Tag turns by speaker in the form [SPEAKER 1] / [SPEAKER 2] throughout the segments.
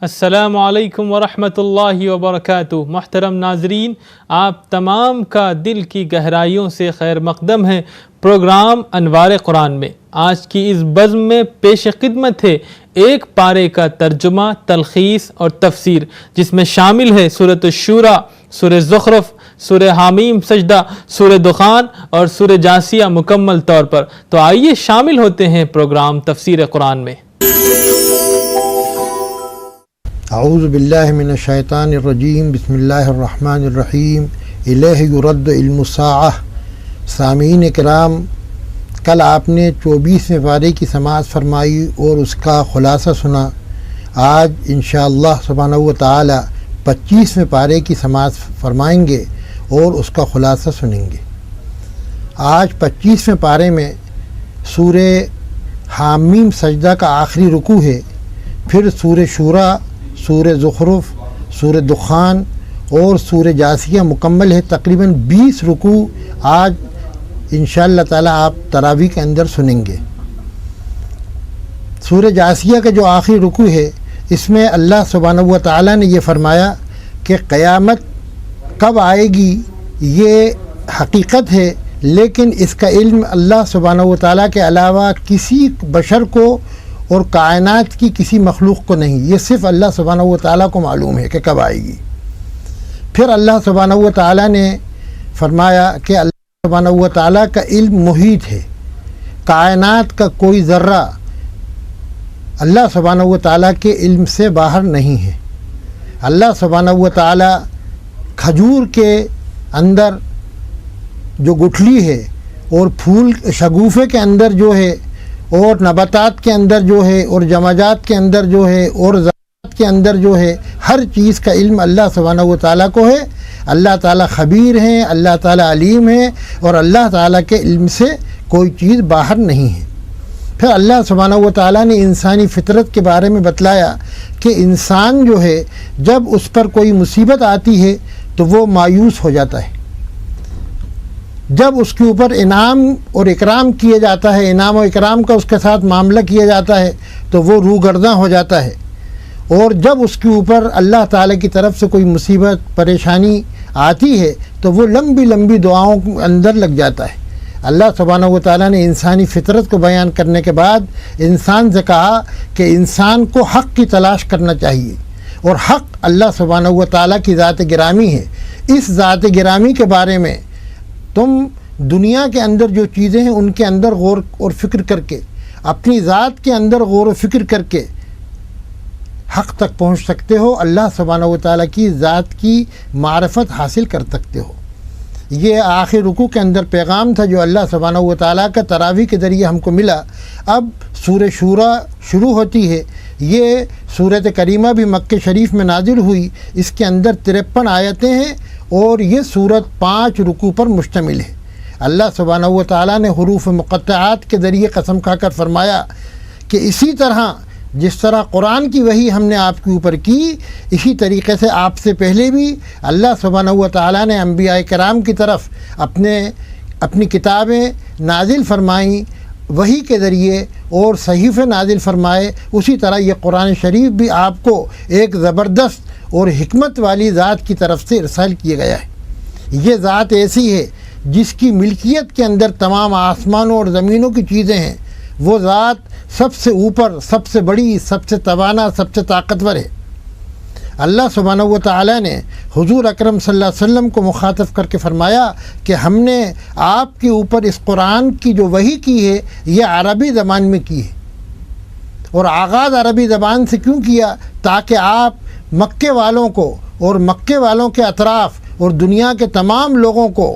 [SPEAKER 1] السلام علیکم ورحمۃ اللہ وبرکاتہ۔ محترم ناظرین، آپ تمام کا دل کی گہرائیوں سے خیر مقدم ہے پروگرام انوار قرآن میں۔ آج کی اس بزم میں پیش خدمت ہے ایک پارے کا ترجمہ، تلخیص اور تفسیر، جس میں شامل ہے سورۃ الشورى، سورہ زخرف، سورہ حامیم سجدہ، سورہ دخان اور سورہ جاثیہ مکمل طور پر۔ تو آئیے شامل ہوتے ہیں پروگرام تفسیر قرآن میں۔
[SPEAKER 2] اعوذ باللہ من الشیطان الرجیم، بسم اللہ الرحمن الرحیم۔ الیہ یرد علم الساعہ۔ سامعین کرام، کل آپ نے 24ویں پارے کی سماعت فرمائی اور اس کا خلاصہ سنا۔ آج انشاءاللہ سبحانہ و تعالی 25ویں پارے کی سماعت فرمائیں گے اور اس کا خلاصہ سنیں گے۔ آج 25ویں پارے میں سورہ حامیم سجدہ کا آخری رکوع ہے، پھر سورہ شورى، سورہ زخرف، سورہ دخان اور سورہ جاثیہ مکمل ہے۔ تقریباً 20 رکوع آج انشاءاللہ تعالی آپ تراویح کے اندر سنیں گے۔ سورہ جاثیہ کا جو آخری رکوع ہے، اس میں اللہ سبحانہ و تعالی نے یہ فرمایا کہ قیامت کب آئے گی یہ حقیقت ہے، لیکن اس کا علم اللہ سبحانہ و تعالی کے علاوہ کسی بشر کو اور کائنات کی کسی مخلوق کو نہیں، یہ صرف اللہ سبحانہ و تعالیٰ کو معلوم ہے کہ کب آئے گی۔ پھر اللہ سبحانہ و تعالیٰ نے فرمایا کہ اللہ سبحانہ و تعالیٰ کا علم محیط ہے، کائنات کا کوئی ذرہ اللہ سبحانہ و تعالیٰ کے علم سے باہر نہیں ہے۔ اللہ سبحانہ و تعالیٰ کھجور کے اندر جو گٹھلی ہے اور پھول شگوفے کے اندر جو ہے اور نباتات کے اندر جو ہے اور جماجات کے اندر جو ہے اور ذرات کے اندر جو ہے، ہر چیز کا علم اللہ سبحانہ و تعالیٰ کو ہے۔ اللہ تعالیٰ خبیر ہیں، اللہ تعالیٰ علیم ہیں، اور اللہ تعالیٰ کے علم سے کوئی چیز باہر نہیں ہے۔ پھر اللہ سبحانہ و تعالیٰ نے انسانی فطرت کے بارے میں بتلایا کہ انسان جو ہے جب اس پر کوئی مصیبت آتی ہے تو وہ مایوس ہو جاتا ہے، جب اس کے اوپر انعام اور اکرام کیا جاتا ہے، انعام و اکرام کا اس کے ساتھ معاملہ کیا جاتا ہے تو وہ روگرداں ہو جاتا ہے، اور جب اس کے اوپر اللہ تعالیٰ کی طرف سے کوئی مصیبت پریشانی آتی ہے تو وہ لمبی لمبی دعاؤں کے اندر لگ جاتا ہے۔ اللہ سبحانہ و تعالیٰ نے انسانی فطرت کو بیان کرنے کے بعد انسان سے کہا کہ انسان کو حق کی تلاش کرنا چاہیے، اور حق اللہ سبحانہ و تعالیٰ کی ذات گرامی ہے۔ اس ذات گرامی کے بارے میں تم دنیا کے اندر جو چیزیں ہیں ان کے اندر غور اور فکر کر کے، اپنی ذات کے اندر غور و فکر کر کے حق تک پہنچ سکتے ہو، اللہ سبحانہ و تعالیٰ کی ذات کی معرفت حاصل کر سکتے ہو۔ یہ آخر رکوع کے اندر پیغام تھا جو اللہ سبحانہ و تعالیٰ کا تراویح کے ذریعے ہم کو ملا۔ اب سورہ شورى شروع ہوتی ہے۔ یہ سورۃ کریمہ بھی مکہ شریف میں نازل ہوئی، اس کے اندر 53 آیتیں ہیں اور یہ سورت 5 رکوع پر مشتمل ہے۔ اللہ سبحانہ و تعالیٰ نے حروف مقطعات کے ذریعے قسم کھا کر فرمایا کہ اسی طرح جس طرح قرآن کی وحی ہم نے آپ کے اوپر کی، اسی طریقے سے آپ سے پہلے بھی اللہ سبحانہ و تعالیٰ نے انبیاء کرام کی طرف اپنی کتابیں نازل فرمائیں وحی کے ذریعے اور صحیفے نازل فرمائے۔ اسی طرح یہ قرآن شریف بھی آپ کو ایک زبردست اور حکمت والی ذات کی طرف سے ارسال کیا گیا ہے۔ یہ ذات ایسی ہے جس کی ملکیت کے اندر تمام آسمانوں اور زمینوں کی چیزیں ہیں۔ وہ ذات سب سے اوپر، سب سے بڑی، سب سے توانا، سب سے طاقتور ہے۔ اللہ سبحانہ و تعالیٰ نے حضور اکرم صلی اللہ علیہ وسلم کو مخاطب کر کے فرمایا کہ ہم نے آپ کے اوپر اس قرآن کی جو وحی کی ہے یہ عربی زبان میں کی ہے، اور آغاز عربی زبان سے کیوں کیا؟ تاکہ آپ مکے والوں کو اور مکے والوں کے اطراف اور دنیا کے تمام لوگوں کو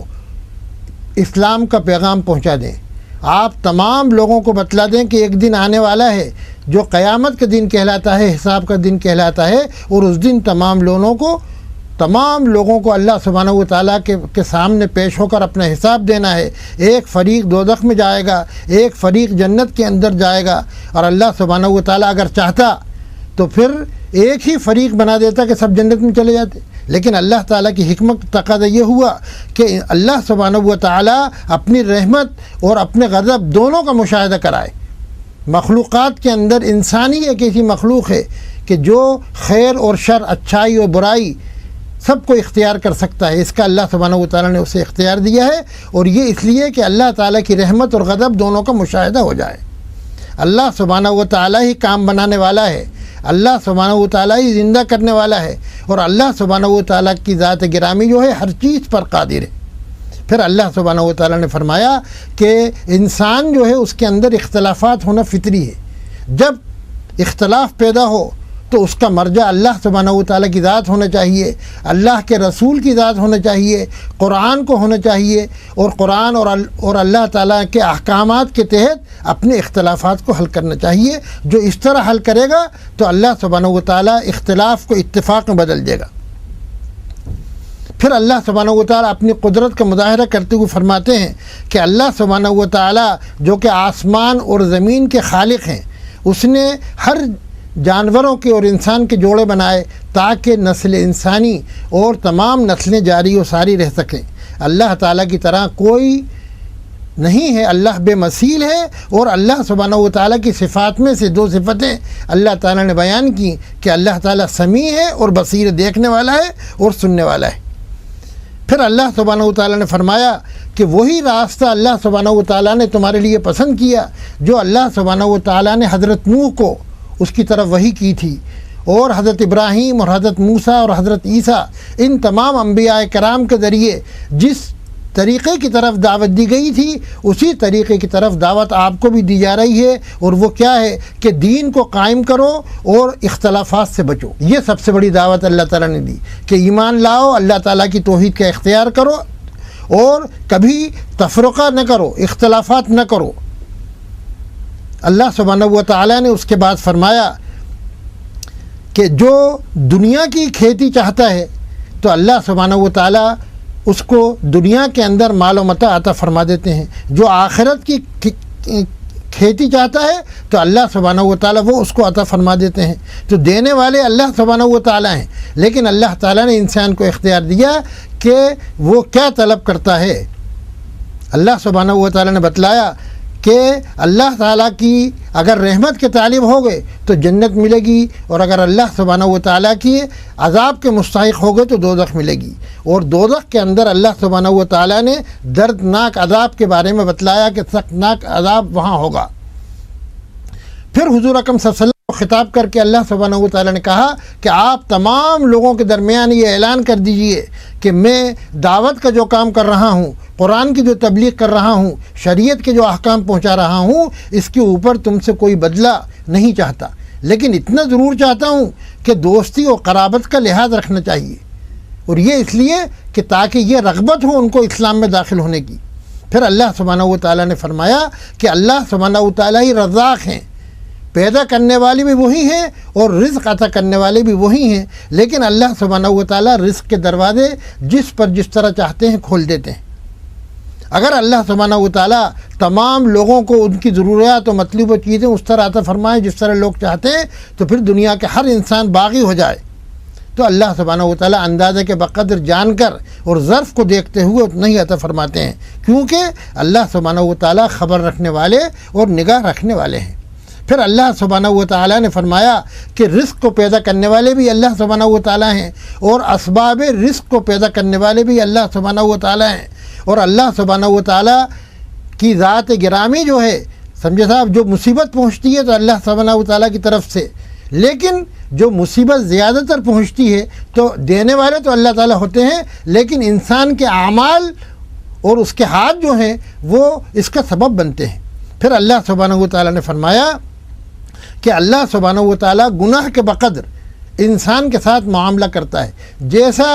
[SPEAKER 2] اسلام کا پیغام پہنچا دیں۔ آپ تمام لوگوں کو بتلا دیں کہ ایک دن آنے والا ہے جو قیامت کا دن کہلاتا ہے، حساب کا دن کہلاتا ہے، اور اس دن تمام لوگوں کو اللہ سبحانہ و تعالیٰ کے سامنے پیش ہو کر اپنا حساب دینا ہے۔ ایک فریق دوزخ میں جائے گا، ایک فریق جنت کے اندر جائے گا، اور اللہ سبحانہ و تعالیٰ اگر چاہتا تو پھر ایک ہی فریق بنا دیتا کہ سب جنت میں چلے جاتے، لیکن اللہ تعالیٰ کی حکمت تقاضا یہ ہوا کہ اللہ سبحانہ و تعالیٰ اپنی رحمت اور اپنے غضب دونوں کا مشاہدہ کرائے، مخلوقات کے اندر انسانی ایک ایسی مخلوق ہے کہ جو خیر اور شر، اچھائی اور برائی سب کو اختیار کر سکتا ہے۔ اس کا اللہ سبحانہ و تعالیٰ نے اسے اختیار دیا ہے، اور یہ اس لیے کہ اللہ تعالیٰ کی رحمت اور غضب دونوں کا مشاہدہ ہو جائے۔ اللہ سبحانہ و تعالیٰ ہی کام بنانے والا ہے، اللہ سبحانہ و تعالیٰ ہی زندہ کرنے والا ہے، اور اللہ سبحانہ و تعالیٰ کی ذات گرامی جو ہے ہر چیز پر قادر ہے۔ پھر اللہ سبحانہ و تعالیٰ نے فرمایا کہ انسان جو ہے اس کے اندر اختلافات ہونا فطری ہے۔ جب اختلاف پیدا ہو تو اس کا مرجع اللہ سبحانہ و تعالیٰ کی ذات ہونا چاہیے، اللہ کے رسول کی ذات ہونا چاہیے، قرآن کو ہونا چاہیے، اور قرآن اور اللہ تعالیٰ کے احکامات کے تحت اپنے اختلافات کو حل کرنا چاہیے۔ جو اس طرح حل کرے گا تو اللہ سبحانہ و تعالیٰ اختلاف کو اتفاق میں بدل دے گا۔ پھر اللہ سبحانہ و تعالیٰ اپنی قدرت کا مظاہرہ کرتے ہوئے فرماتے ہیں کہ اللہ سبحانہ و تعالیٰ جو کہ آسمان اور زمین کے خالق ہیں، اس نے ہر جانوروں کے اور انسان کے جوڑے بنائے تاکہ نسل انسانی اور تمام نسلیں جاری و ساری رہ سکیں۔ اللہ تعالیٰ کی طرح کوئی نہیں ہے، اللہ بے مثیل ہے، اور اللہ سبحانہ و تعالیٰ کی صفات میں سے دو صفتیں اللہ تعالیٰ نے بیان کی کہ اللہ تعالیٰ سمیع ہے اور بصیر، دیکھنے والا ہے اور سننے والا ہے۔ پھر اللہ سبحانہ و تعالیٰ نے فرمایا کہ وہی راستہ اللہ سبحانہ و تعالیٰ نے تمہارے لیے پسند کیا جو اللہ سبحانہ و تعالیٰ نے حضرت نوح کو اس کی طرف وحی کی تھی، اور حضرت ابراہیم اور حضرت موسیٰ اور حضرت عیسیٰ، ان تمام انبیاء کرام کے ذریعے جس طریقے کی طرف دعوت دی گئی تھی اسی طریقے کی طرف دعوت آپ کو بھی دی جا رہی ہے، اور وہ کیا ہے کہ دین کو قائم کرو اور اختلافات سے بچو۔ یہ سب سے بڑی دعوت اللہ تعالیٰ نے دی کہ ایمان لاؤ، اللہ تعالیٰ کی توحید کا اختیار کرو، اور کبھی تفرقہ نہ کرو، اختلافات نہ کرو۔ اللہ سبحانہ و تعالیٰ نے اس کے بعد فرمایا کہ جو دنیا کی کھیتی چاہتا ہے تو اللہ سبحانہ و تعالیٰ اس کو دنیا کے اندر مال و متاع عطا فرما دیتے ہیں، جو آخرت کی کھیتی چاہتا ہے تو اللہ سبحانہ و تعالیٰ وہ اس کو عطا فرما دیتے ہیں۔ تو دینے والے اللہ سبحانہ و تعالیٰ ہیں، لیکن اللہ تعالیٰ نے انسان کو اختیار دیا کہ وہ کیا طلب کرتا ہے۔ اللہ سبحانہ و تعالیٰ نے بتلایا کہ اللہ تعالیٰ کی اگر رحمت کے طالب ہو گئے تو جنت ملے گی، اور اگر اللہ سبحانہ و تعالیٰ کی عذاب کے مستحق ہو گئے تو دوزخ ملے گی، اور دوزخ کے اندر اللہ سبحانہ و تعالیٰ نے دردناک عذاب کے بارے میں بتلایا کہ سختناک عذاب وہاں ہوگا۔ پھر حضور اکرم صلی اللہ علیہ وسلم کو خطاب کر کے اللہ سبحانہ و تعالیٰ نے کہا کہ آپ تمام لوگوں کے درمیان یہ اعلان کر دیجئے کہ میں دعوت کا جو کام کر رہا ہوں، قرآن کی جو تبلیغ کر رہا ہوں، شریعت کے جو احکام پہنچا رہا ہوں، اس کے اوپر تم سے کوئی بدلہ نہیں چاہتا، لیکن اتنا ضرور چاہتا ہوں کہ دوستی اور قرابت کا لحاظ رکھنا چاہیے، اور یہ اس لیے کہ تاکہ یہ رغبت ہو ان کو اسلام میں داخل ہونے کی۔ پھر اللہ سبحانہ و تعالیٰ نے فرمایا کہ اللہ سبحانہ و تعالیٰ ہی رزاق ہیں، پیدا کرنے والے بھی وہی ہیں اور رزق عطا کرنے والے بھی وہی ہیں، لیکن اللہ سبحانہ و تعالیٰ رزق کے دروازے جس پر جس طرح چاہتے ہیں کھول دیتے ہیں۔ اگر اللہ سبحانہ و تعالیٰ تمام لوگوں کو ان کی ضروریات و مطلوب و چیزیں اس طرح عطا فرمائیں جس طرح لوگ چاہتے ہیں تو پھر دنیا کے ہر انسان باغی ہو جائے، تو اللہ سبحانہ و تعالیٰ اندازے کے بقدر جان کر اور ظرف کو دیکھتے ہوئے اتنا ہی عطا فرماتے ہیں، کیونکہ اللہ سبحانہ و تعالیٰ خبر رکھنے والے اور نگاہ رکھنے والے ہیں۔ پھر اللہ سبحانہ و تعالیٰ نے فرمایا کہ رزق کو پیدا کرنے والے بھی اللہ سبحانہ و تعالیٰ ہیں، اور اسباب رزق کو پیدا کرنے والے بھی اللہ سبحانہ و تعالیٰ ہیں، اور اللہ سبحانہ و تعالیٰ کی ذات گرامی جو ہے، سمجھے صاحب، جو مصیبت پہنچتی ہے تو اللہ سبحانہ و تعالیٰ کی طرف سے، لیکن جو مصیبت زیادہ تر پہنچتی ہے تو دینے والے تو اللہ تعالیٰ ہوتے ہیں، لیکن انسان کے اعمال اور اس کے ہاتھ جو ہیں وہ اس کا سبب بنتے ہیں۔ پھر اللہ سبحانہ و تعالیٰ نے فرمایا کہ اللہ سبحانہ و تعالیٰ گناہ کے بقدر انسان کے ساتھ معاملہ کرتا ہے، جیسا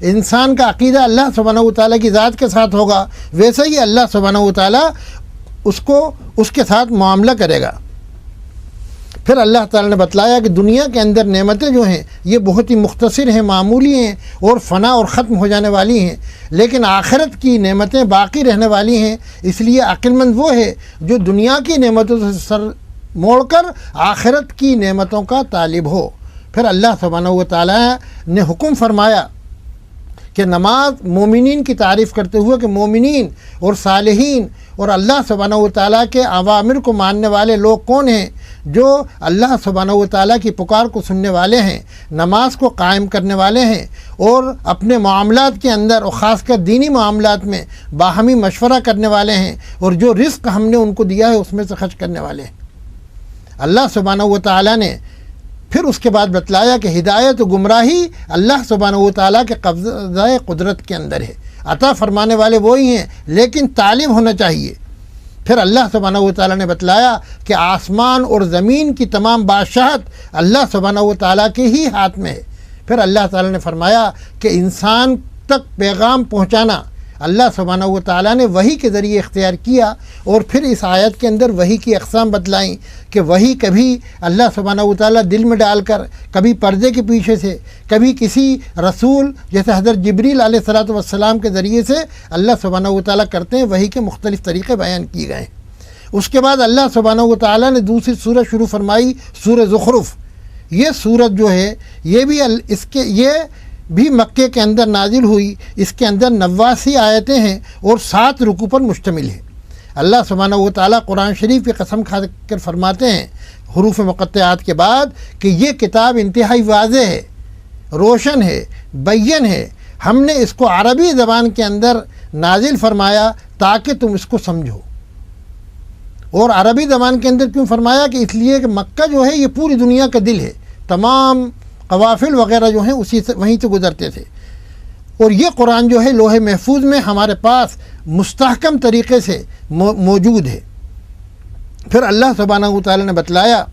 [SPEAKER 2] انسان کا عقیدہ اللہ سبحانہ و تعالیٰ کی ذات کے ساتھ ہوگا ویسا ہی اللہ سبحانہ و تعالیٰ اس کے ساتھ معاملہ کرے گا۔ پھر اللہ تعالیٰ نے بتلایا کہ دنیا کے اندر نعمتیں جو ہیں یہ بہت ہی مختصر ہیں، معمولی ہیں اور فنا اور ختم ہو جانے والی ہیں، لیکن آخرت کی نعمتیں باقی رہنے والی ہیں، اس لیے عقل مند وہ ہے جو دنیا کی نعمتوں سے سر موڑ کر آخرت کی نعمتوں کا طالب ہو۔ پھر اللہ سبحانہ و تعالیٰ نے حکم فرمایا کہ نماز مومنین کی تعریف کرتے ہوئے کہ مومنین اور صالحین اور اللہ سبحانہ و تعالیٰ کے اوامر کو ماننے والے لوگ کون ہیں؟ جو اللہ سبحانہ و تعالیٰ کی پکار کو سننے والے ہیں، نماز کو قائم کرنے والے ہیں، اور اپنے معاملات کے اندر اور خاص کر دینی معاملات میں باہمی مشورہ کرنے والے ہیں، اور جو رزق ہم نے ان کو دیا ہے اس میں سے خرچ کرنے والے ہیں۔ اللہ سبحانہ و تعالیٰ نے پھر اس کے بعد بتلایا کہ ہدایت و گمراہی اللہ سبحانہ و تعالیٰ کے قبضہ قدرت کے اندر ہے، عطا فرمانے والے وہی ہیں لیکن طالب ہونا چاہیے۔ پھر اللہ سبحانہ و تعالیٰ نے بتلایا کہ آسمان اور زمین کی تمام بادشاہت اللہ سبحانہ و تعالیٰ کے ہی ہاتھ میں ہے۔ پھر اللہ تعالیٰ نے فرمایا کہ انسان تک پیغام پہنچانا اللہ سبحانہ و تعالیٰ نے وحی کے ذریعے اختیار کیا، اور پھر اس آیت کے اندر وحی کی اقسام بتلائیں کہ وحی کبھی اللہ سبحانہ و تعالیٰ دل میں ڈال کر، کبھی پردے کے پیچھے سے، کبھی کسی رسول جیسے حضرت جبریل علیہ الصلاۃ والسلام کے ذریعے سے اللہ سبحانہ و تعالیٰ کرتے ہیں۔ وحی کے مختلف طریقے بیان کیے گئے ہیں۔ اس کے بعد اللہ سبحانہ و تعالیٰ نے دوسری سورت شروع فرمائی، سورہ زخرف۔ یہ سورت جو ہے یہ بھی مکے کے اندر نازل ہوئی۔ اس کے اندر 89 آیتیں ہیں اور 7 رکوع پر مشتمل ہے۔ اللہ سبحانہ و تعالیٰ قرآن شریف کی قسم کھا کر فرماتے ہیں حروف مقطعات کے بعد کہ یہ کتاب انتہائی واضح ہے، روشن ہے، بین ہے۔ ہم نے اس کو عربی زبان کے اندر نازل فرمایا تاکہ تم اس کو سمجھو۔ اور عربی زبان کے اندر کیوں فرمایا؟ کہ اس لیے کہ مکہ جو ہے یہ پوری دنیا کا دل ہے، تمام قوافل وغیرہ جو ہیں وہیں سے گزرتے تھے، اور یہ قرآن جو ہے لوح محفوظ میں ہمارے پاس مستحکم طریقے سے موجود ہے۔ پھر اللہ سبحانہ و تعالیٰ نے بتلایا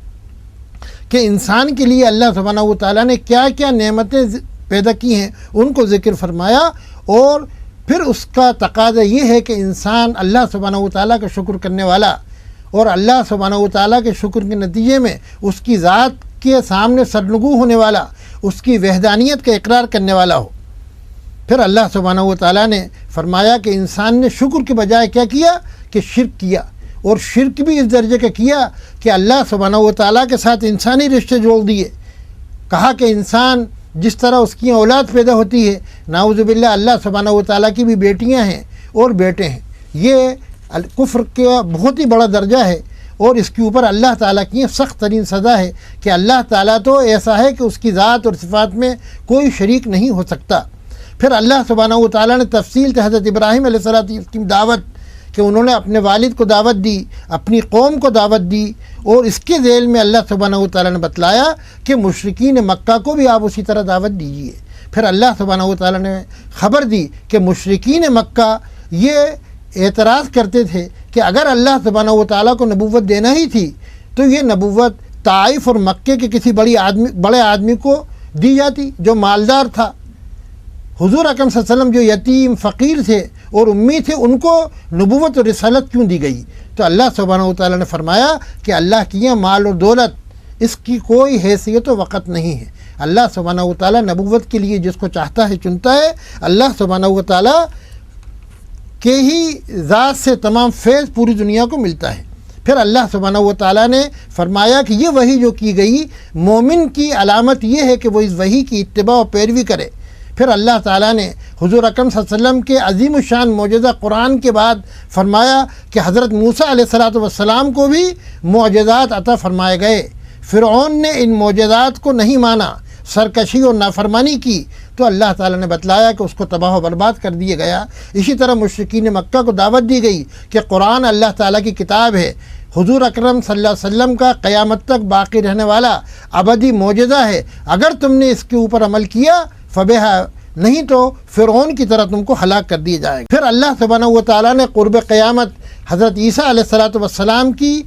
[SPEAKER 2] کہ انسان کے لیے اللہ سبحانہ و تعالیٰ نے کیا کیا نعمتیں پیدا کی ہیں، ان کو ذکر فرمایا، اور پھر اس کا تقاضا یہ ہے کہ انسان اللہ سبحانہ و تعالیٰ کا شکر کرنے والا، اور اللہ سبحانہ و تعالیٰ کے شکر کے نتیجے میں اس کی ذات کے سامنے سرنگو ہونے والا، اس کی وحدانیت کا اقرار کرنے والا ہو۔ پھر اللہ سبحانہ و تعالیٰ نے فرمایا کہ انسان نے شکر کے بجائے کیا کیا؟ کہ شرک کیا، اور شرک بھی اس درجے کا کیا کہ اللہ سبحانہ و تعالیٰ کے ساتھ انسانی رشتے جوڑ دیے۔ کہا کہ انسان جس طرح اس کی اولاد پیدا ہوتی ہے، نعوذ باللہ اللہ سبحانہ و تعالیٰ کی بھی بیٹیاں ہیں اور بیٹے ہیں۔ یہ کفر کا بہت ہی بڑا درجہ ہے، اور اس کے اوپر اللہ تعالیٰ کی سخت ترین سزا ہے کہ اللہ تعالیٰ تو ایسا ہے کہ اس کی ذات اور صفات میں کوئی شریک نہیں ہو سکتا۔ پھر اللہ سبحانہ و تعالیٰ نے تفصیل سے حضرت ابراہیم علیہ السلام کی دعوت کہ انہوں نے اپنے والد کو دعوت دی، اپنی قوم کو دعوت دی، اور اس کے ذیل میں اللہ سبحانہ و تعالیٰ نے بتلایا کہ مشرکین مکہ کو بھی آپ اسی طرح دعوت دیجیے۔ پھر اللہ سبحانہ و تعالیٰ نے خبر دی کہ مشرکین مکہ یہ اعتراض کرتے تھے کہ اگر اللہ سبحانہ و تعالیٰ کو نبوت دینا ہی تھی تو یہ نبوت طائف اور مکے کے کسی بڑے آدمی کو دی جاتی جو مالدار تھا۔ حضور اکرم صلی اللہ علیہ وسلم جو یتیم فقیر تھے اور امی تھے، ان کو نبوت اور رسالت کیوں دی گئی؟ تو اللہ سبحانہ و تعالیٰ نے فرمایا کہ اللہ کی یہ مال اور دولت اس کی کوئی حیثیت و وقت نہیں ہے۔ اللہ سبحانہ و تعالیٰ نبوت کے لیے جس کو چاہتا ہے چنتا ہے۔ اللہ سبحانہ و تعالیٰ کے ہی ذات سے تمام فیض پوری دنیا کو ملتا ہے۔ پھر اللہ سبحانہ و تعالیٰ نے فرمایا کہ یہ وحی جو کی گئی، مومن کی علامت یہ ہے کہ وہ اس وحی کی اتباع و پیروی کرے۔ پھر اللہ تعالیٰ نے حضور اکرم صلی اللہ علیہ وسلم کے عظیم الشان معجزہ قرآن کے بعد فرمایا کہ حضرت موسیٰ علیہ الصلاۃ والسلام کو بھی معجزات عطا فرمائے گئے۔ فرعون نے ان معجزات کو نہیں مانا، سرکشی اور نافرمانی کی، تو اللہ تعالیٰ نے بتلایا کہ اس کو تباہ و برباد کر دیا گیا۔ اسی طرح مشرکین مکہ کو دعوت دی گئی کہ قرآن اللہ تعالیٰ کی کتاب ہے، حضور اکرم صلی اللہ علیہ وسلم کا قیامت تک باقی رہنے والا ابدی معجزہ ہے، اگر تم نے اس کے اوپر عمل کیا فبہا، نہیں تو فرعون کی طرح تم کو ہلاک کر دیا جائے گا۔ پھر اللہ سبحانہ و تعالیٰ نے قرب قیامت حضرت عیسیٰ علیہ الصلاۃ والسلام کی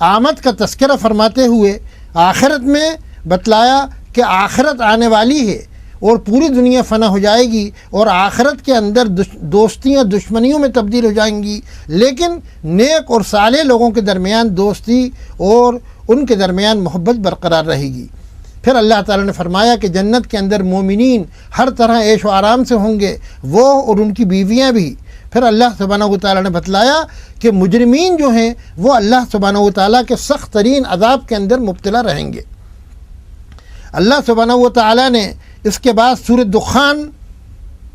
[SPEAKER 2] آمد کا تذکرہ فرماتے ہوئے آخرت میں بتلایا کہ آخرت آنے والی ہے اور پوری دنیا فنا ہو جائے گی، اور آخرت کے اندر دوستیاں دشمنیوں میں تبدیل ہو جائیں گی، لیکن نیک اور صالح لوگوں کے درمیان دوستی اور ان کے درمیان محبت برقرار رہے گی۔ پھر اللہ تعالیٰ نے فرمایا کہ جنت کے اندر مومنین ہر طرح عیش و آرام سے ہوں گے، وہ اور ان کی بیویاں بھی۔ پھر اللہ سبحانہ و تعالیٰ نے بتلایا کہ مجرمین جو ہیں وہ اللہ سبحانہ و تعالیٰ کے سخت ترین عذاب کے اندر مبتلا رہیں گے۔ اللہ سبحانہ و تعالیٰ نے اس کے بعد سورۃ دخان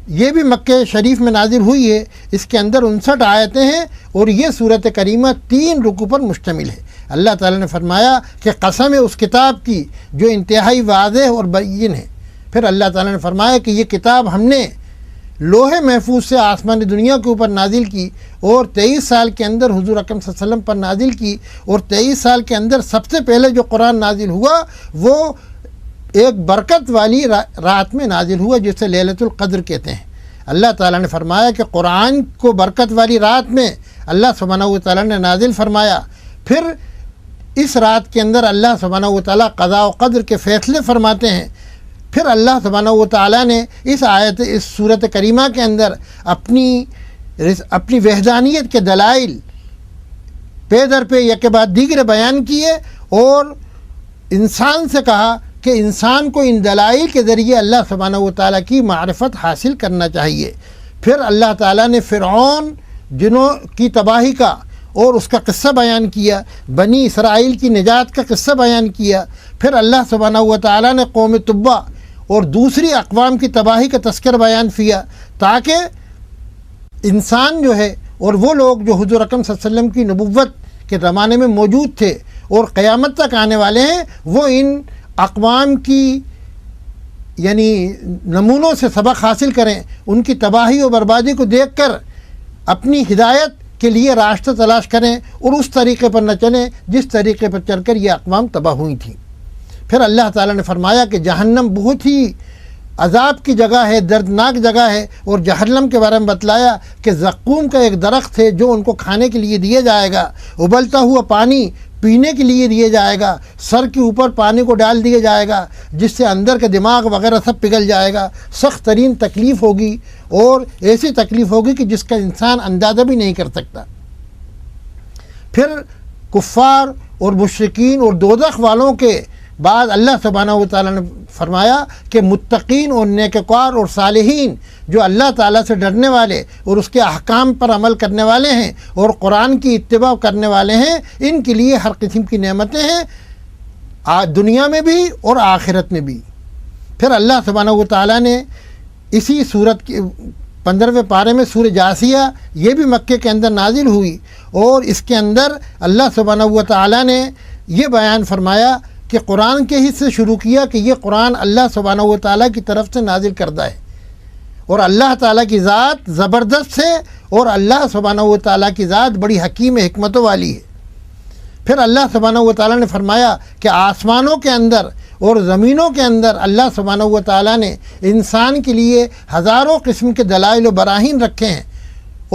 [SPEAKER 2] یہ بھی مکہ شریف میں نازل ہوئی ہے. اس کے اندر 59 آیتیں ہیں اور یہ صورت کریمہ 3 رکوع پر مشتمل ہے. اللہ تعالیٰ نے فرمایا کہ قسم ہے اس کتاب کی جو انتہائی واضح اور بین ہے. پھر اللہ تعالیٰ نے فرمایا کہ یہ کتاب ہم نے لوح محفوظ سے آسمان دنیا کے اوپر نازل کی اور 23 سال کے اندر حضور اکرم صلی اللہ علیہ وسلم پر نازل کی. اور 23 سال کے اندر سب سے پہلے جو قرآن نازل ہوا وہ ایک برکت والی رات میں نازل ہوا جسے لیلۃ القدر کہتے ہیں. اللہ تعالیٰ نے فرمایا کہ قرآن کو برکت والی رات میں اللہ سبحانہ و تعالیٰ نے نازل فرمایا. پھر اس رات کے اندر اللہ سبحانہ و تعالیٰ قضاء و قدر کے فیصلے فرماتے ہیں. پھر اللہ سبحانہ و تعالیٰ نے اس صورت کریمہ کے اندر اپنی وحدانیت کے دلائل پے در پہ یک بعد دیگر بیان کیے اور انسان سے کہا کہ انسان کو ان دلائل کے ذریعے اللہ سبحانہ و تعالیٰ کی معرفت حاصل کرنا چاہیے. پھر اللہ تعالیٰ نے فرعون جنوں کی تباہی کا اور اس کا قصہ بیان کیا، بنی اسرائیل کی نجات کا قصہ بیان کیا. پھر اللہ سبحانہ و تعالیٰ نے قوم تبع اور دوسری اقوام کی تباہی کا تذکر بیان کیا تاکہ انسان جو ہے اور وہ لوگ جو حضور اکرم صلی اللہ علیہ وسلم کی نبوت کے زمانے میں موجود تھے اور قیامت تک آنے والے ہیں وہ ان اقوام کی یعنی نمونوں سے سبق حاصل کریں، ان کی تباہی و بربادی کو دیکھ کر اپنی ہدایت کے لیے راستہ تلاش کریں اور اس طریقے پر نہ چلیں جس طریقے پر چل کر یہ اقوام تباہ ہوئی تھیں. پھر اللہ تعالیٰ نے فرمایا کہ جہنم بہت ہی عذاب کی جگہ ہے، دردناک جگہ ہے. اور جہنم کے بارے میں بتلایا کہ زقوم کا ایک درخت ہے جو ان کو کھانے کے لیے دیا جائے گا، ابلتا ہوا پانی پینے کے لیے دیا جائے گا، سر کے اوپر پانی کو ڈال دیا جائے گا جس سے اندر کا دماغ وغیرہ سب پگھل جائے گا. سخت ترین تکلیف ہوگی اور ایسی تکلیف ہوگی کہ جس کا انسان اندازہ بھی نہیں کر سکتا. پھر کفار اور مشرکین اور دوزخ والوں کے بعد اللہ سبحانہ و تعالیٰ نے فرمایا کہ متقین اور نیکوکار اور صالحین جو اللہ تعالیٰ سے ڈرنے والے اور اس کے احکام پر عمل کرنے والے ہیں اور قرآن کی اتباع کرنے والے ہیں ان کے لیے ہر قسم کی نعمتیں ہیں دنیا میں بھی اور آخرت میں بھی. پھر اللہ سبحانہ و تعالیٰ نے اسی سورت کے 15ویں پارے میں سورہ جاثیہ یہ بھی مکے کے اندر نازل ہوئی اور اس کے اندر اللہ سبحانہ و تعالیٰ نے یہ بیان فرمایا کہ قرآن کے حصے شروع کیا کہ یہ قرآن اللہ سبحانہ و تعالیٰ کی طرف سے نازل کردہ ہے اور اللہ تعالیٰ کی ذات زبردست ہے اور اللہ سبحانہ و تعالیٰ کی ذات بڑی حکیم حکمتوں والی ہے. پھر اللہ سبحانہ و تعالیٰ نے فرمایا کہ آسمانوں کے اندر اور زمینوں کے اندر اللہ سبحانہ و تعالیٰ نے انسان کے لیے ہزاروں قسم کے دلائل و براہین رکھے ہیں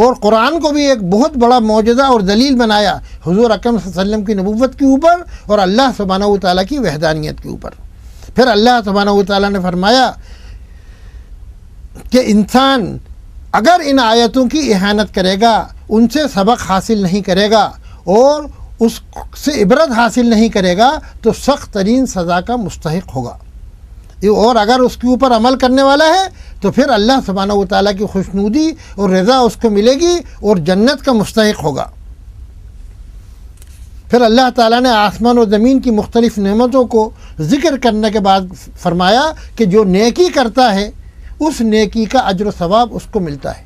[SPEAKER 2] اور قرآن کو بھی ایک بہت بڑا معجزہ اور دلیل بنایا حضور اکرم صلی اللہ علیہ وسلم کی نبوت کے اوپر اور اللہ سبحانہ و تعالیٰ کی وحدانیت کے اوپر. پھر اللہ سبحانہ و تعالیٰ نے فرمایا کہ انسان اگر ان آیتوں کی احانت کرے گا، ان سے سبق حاصل نہیں کرے گا اور اس سے عبرت حاصل نہیں کرے گا تو سخت ترین سزا کا مستحق ہوگا. اور اگر اس کے اوپر عمل کرنے والا ہے تو پھر اللہ سبحانہ و تعالیٰ کی خوشنودی اور رضا اس کو ملے گی اور جنت کا مستحق ہوگا. پھر اللہ تعالیٰ نے آسمان و زمین کی مختلف نعمتوں کو ذکر کرنے کے بعد فرمایا کہ جو نیکی کرتا ہے اس نیکی کا اجر و ثواب اس کو ملتا ہے،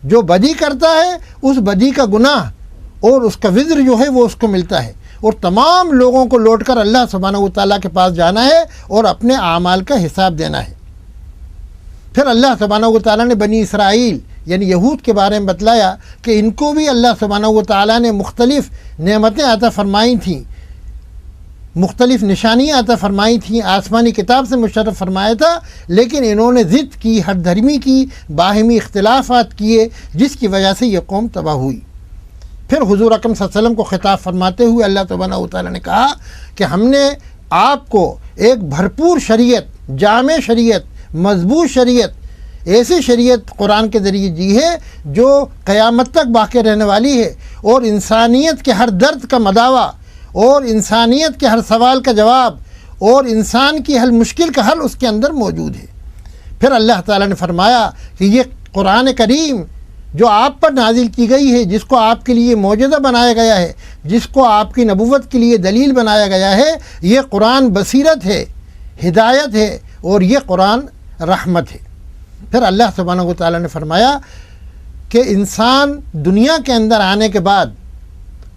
[SPEAKER 2] جو بدی کرتا ہے اس بدی کا گناہ اور اس کا وزر جو ہے وہ اس کو ملتا ہے اور تمام لوگوں کو لوٹ کر اللہ سبحانہ و تعالیٰ کے پاس جانا ہے اور اپنے اعمال کا حساب دینا ہے. پھر اللہ سبحانہ و تعالیٰ نے بنی اسرائیل یعنی یہود کے بارے میں بتلایا کہ ان کو بھی اللہ سبحانہ و تعالیٰ نے مختلف نعمتیں عطا فرمائی تھیں، مختلف نشانیاں عطا فرمائی تھیں، آسمانی کتاب سے مشرف فرمایا تھا، لیکن انہوں نے ضد کی، ہٹ دھرمی کی، باہمی اختلافات کیے جس کی وجہ سے یہ قوم تباہ ہوئی. پھر حضور اکرم صلی اللہ علیہ وسلم کو خطاب فرماتے ہوئے اللہ سبحانہ و تعالیٰ نے کہا کہ ہم نے آپ کو ایک بھرپور شریعت، جامع شریعت، مضبوط شریعت، ایسی شریعت قرآن کے ذریعے دی ہے جو قیامت تک باقی رہنے والی ہے اور انسانیت کے ہر درد کا مداوع اور انسانیت کے ہر سوال کا جواب اور انسان کی ہر مشکل کا حل اس کے اندر موجود ہے. پھر اللہ تعالیٰ نے فرمایا کہ یہ قرآن کریم جو آپ پر نازل کی گئی ہے، جس کو آپ کے لیے معجزہ بنایا گیا ہے، جس کو آپ کی نبوت کے لیے دلیل بنایا گیا ہے، یہ قرآن بصیرت ہے، ہدایت ہے اور یہ قرآن رحمت ہے. پھر اللہ سبحانہ و تعالیٰ نے فرمایا کہ انسان دنیا کے اندر آنے کے بعد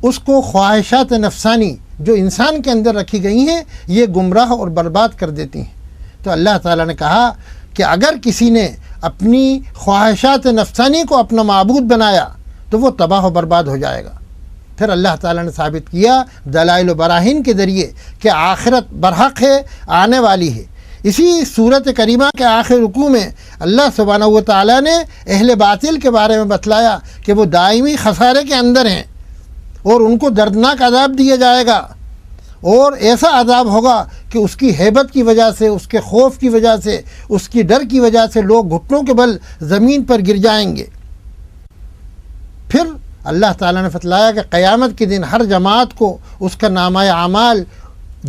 [SPEAKER 2] اس کو خواہشات نفسانی جو انسان کے اندر رکھی گئی ہیں یہ گمراہ اور برباد کر دیتی ہیں۔ تو اللہ تعالیٰ نے کہا کہ اگر کسی نے اپنی خواہشات نفسانی کو اپنا معبود بنایا تو وہ تباہ و برباد ہو جائے گا۔ پھر اللہ تعالیٰ نے ثابت کیا دلائل و براہین کے ذریعے کہ آخرت برحق ہے، آنے والی ہے۔ اسی صورت کریمہ کے آخر رکوع میں اللہ سبحانہ و تعالیٰ نے اہل باطل کے بارے میں بتلایا کہ وہ دائمی خسارے کے اندر ہیں اور ان کو دردناک عذاب دیا جائے گا، اور ایسا عذاب ہوگا کہ اس کی ہیبت کی وجہ سے، اس کے خوف کی وجہ سے، اس کی ڈر کی وجہ سے لوگ گھٹنوں کے بل زمین پر گر جائیں گے۔ پھر اللہ تعالیٰ نے بتلایا کہ قیامت کے دن ہر جماعت کو اس کا نامہ اعمال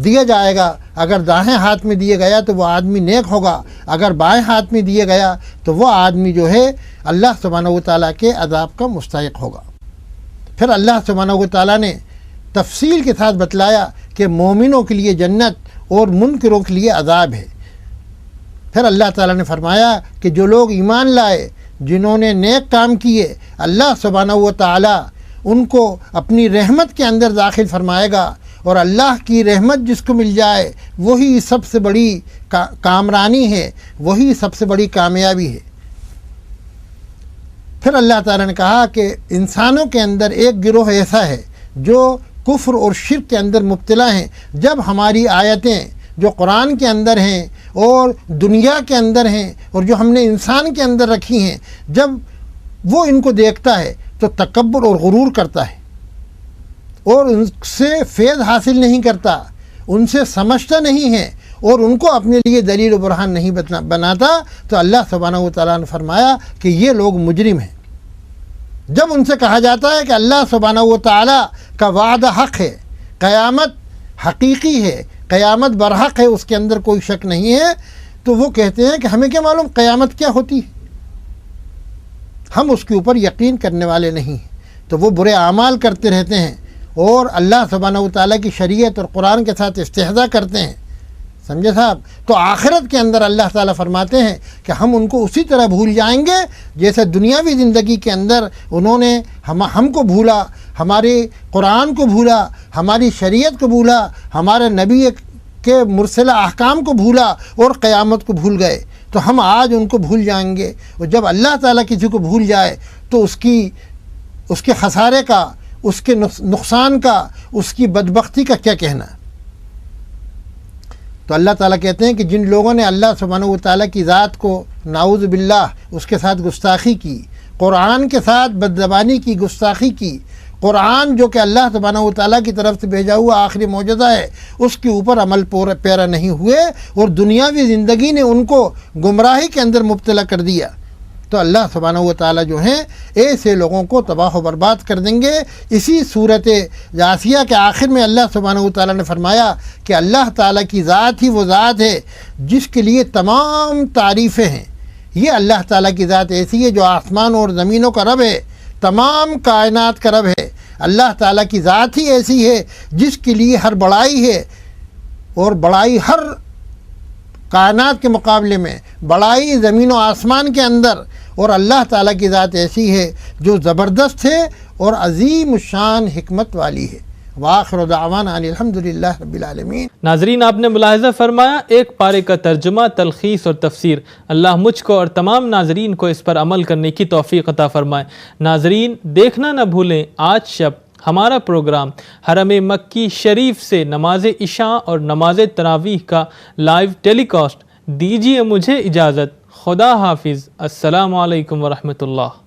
[SPEAKER 2] دیا جائے گا۔ اگر دائیں ہاتھ میں دیا گیا تو وہ آدمی نیک ہوگا، اگر بائیں ہاتھ میں دیا گیا تو وہ آدمی جو ہے اللہ سبحانہ و تعالیٰ کے عذاب کا مستحق ہوگا۔ پھر اللہ سبحانہ و تعالیٰ نے تفصیل کے ساتھ بتلایا کہ مومنوں کے لیے جنت اور منکروں کے لیے عذاب ہے۔ پھر اللہ تعالیٰ نے فرمایا کہ جو لوگ ایمان لائے، جنہوں نے نیک کام کیے، اللہ سبحانہ و تعالیٰ ان کو اپنی رحمت کے اندر داخل فرمائے گا، اور اللہ کی رحمت جس کو مل جائے وہی سب سے بڑی کامرانی ہے، وہی سب سے بڑی کامیابی ہے۔ پھر اللہ تعالیٰ نے کہا کہ انسانوں کے اندر ایک گروہ ایسا ہے جو کفر اور شرک کے اندر مبتلا ہیں۔ جب ہماری آیتیں جو قرآن کے اندر ہیں اور دنیا کے اندر ہیں اور جو ہم نے انسان کے اندر رکھی ہیں، جب وہ ان کو دیکھتا ہے تو تکبر اور غرور کرتا ہے اور ان سے فیض حاصل نہیں کرتا، ان سے سمجھتا نہیں ہے اور ان کو اپنے لیے دلیل و برہان نہیں بناتا، تو اللہ سبحانہ و تعالیٰ نے فرمایا کہ یہ لوگ مجرم ہیں۔ جب ان سے کہا جاتا ہے کہ اللہ سبحانہ و تعالیٰ کا وعدہ حق ہے، قیامت حقیقی ہے، قیامت برحق ہے، اس کے اندر کوئی شک نہیں ہے، تو وہ کہتے ہیں کہ ہمیں کیا معلوم قیامت کیا ہوتی ہے، ہم اس کے اوپر یقین کرنے والے نہیں ہیں۔ تو وہ برے اعمال کرتے رہتے ہیں اور اللہ سبحانہ و تعالیٰ کی شریعت اور قرآن کے ساتھ استہزاء کرتے ہیں، سمجھے صاحب؟ تو آخرت کے اندر اللہ تعالیٰ فرماتے ہیں کہ ہم ان کو اسی طرح بھول جائیں گے جیسے دنیاوی زندگی کے اندر انہوں نے ہم کو بھولا، ہمارے قرآن کو بھولا، ہماری شریعت کو بھولا، ہمارے نبی کے مرسلہ احکام کو بھولا اور قیامت کو بھول گئے، تو ہم آج ان کو بھول جائیں گے۔ اور جب اللہ تعالیٰ کسی کو بھول جائے تو اس کے خسارے کا، اس کے نقصان کا، اس کی بدبختی کا کیا کہنا ہے؟ تو اللہ تعالیٰ کہتے ہیں کہ جن لوگوں نے اللہ سبحانہ و تعالیٰ کی ذات کو نعوذ باللہ اس کے ساتھ گستاخی کی، قرآن کے ساتھ بدزبانی کی، گستاخی کی، قرآن جو کہ اللہ سبحانہ و تعالیٰ کی طرف سے بھیجا ہوا آخری معجزہ ہے اس کے اوپر عمل پیرا نہیں ہوئے اور دنیاوی زندگی نے ان کو گمراہی کے اندر مبتلا کر دیا، تو اللہ سبحانہ و تعالیٰ جو ہیں ایسے لوگوں کو تباہ و برباد کر دیں گے۔ اسی صورت جاثیہ کے آخر میں اللہ سبحانہ و تعالیٰ نے فرمایا کہ اللہ تعالیٰ کی ذات ہی وہ ذات ہے جس کے لیے تمام تعریفیں ہیں۔ یہ اللہ تعالیٰ کی ذات ایسی ہے جو آسمان اور زمینوں کا رب ہے، تمام کائنات کا رب ہے۔ اللہ تعالیٰ کی ذات ہی ایسی ہے جس کے لیے ہر بڑائی ہے، اور بڑائی ہر کائنات کے مقابلے میں بڑائی زمین و آسمان کے اندر، اور اللہ تعالیٰ کی ذات ایسی ہے جو زبردست ہے اور عظیم الشان حکمت والی ہے۔ وآخر دعوانا ان الحمدللہ رب العالمین۔
[SPEAKER 1] ناظرین، آپ نے ملاحظہ فرمایا ایک پارے کا ترجمہ، تلخیص اور تفسیر۔ اللہ مجھ کو اور تمام ناظرین کو اس پر عمل کرنے کی توفیق عطا فرمائے۔ ناظرین، دیکھنا نہ بھولیں آج شب ہمارا پروگرام حرم مکی شریف سے نماز عشاء اور نماز تراویح کا لائیو ٹیلی کاسٹ۔ دیجیے مجھے اجازت، خدا حافظ، السلام علیکم ورحمۃ اللہ۔